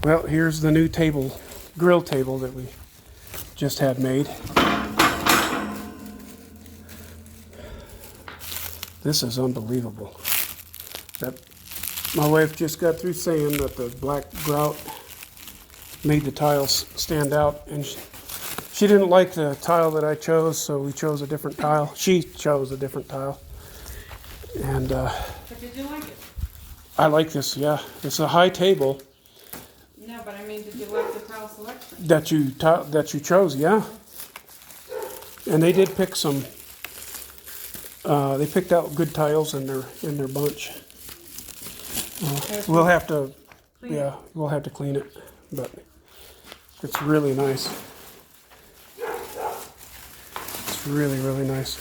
Well, here's the new table, grill table that we just had made. This is unbelievable. My wife just got through saying that the black grout made the tiles stand out, and she didn't like the tile that I chose, so we chose a different tile. She chose a different tile. And But did you like it? I like this, yeah. It's a high table No, but I mean, did you like the tile selection? that you chose, yeah. And they did pick some. They picked out good tiles in their bunch. We'll have to, we'll have to clean it, but it's really nice. It's really, really nice.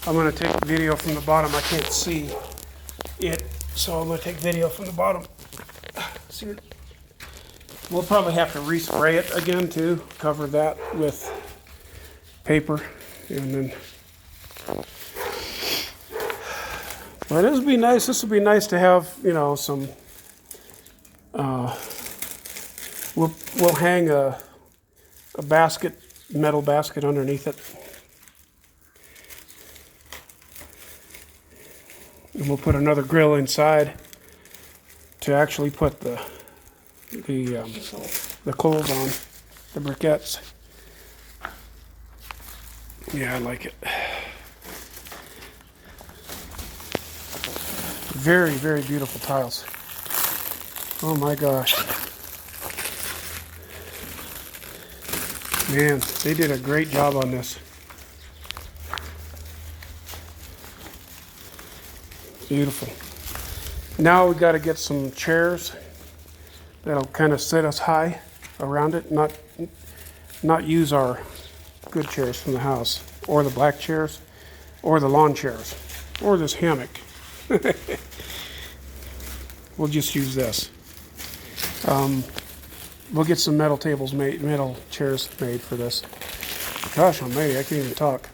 I'm going to take video from the bottom. I can't see it, so I'm going to take video from the bottom. See it? We'll probably have to respray it again too. Cover that with paper, and then. But this would be nice. This would be nice to have, you know, some. We'll hang a basket, metal basket underneath it, and we'll put another grill inside to actually put the coals on, the briquettes. Yeah, I like it. Very, very beautiful tiles. Oh my gosh. Man, they did a great job on this. Beautiful. Now we got to get some chairs that'll kind of sit us high around it, not use our good chairs from the house, or the black chairs, or the lawn chairs, or this hammock. We'll just use this. We'll get some metal chairs made for this. Gosh almighty, I can't even talk.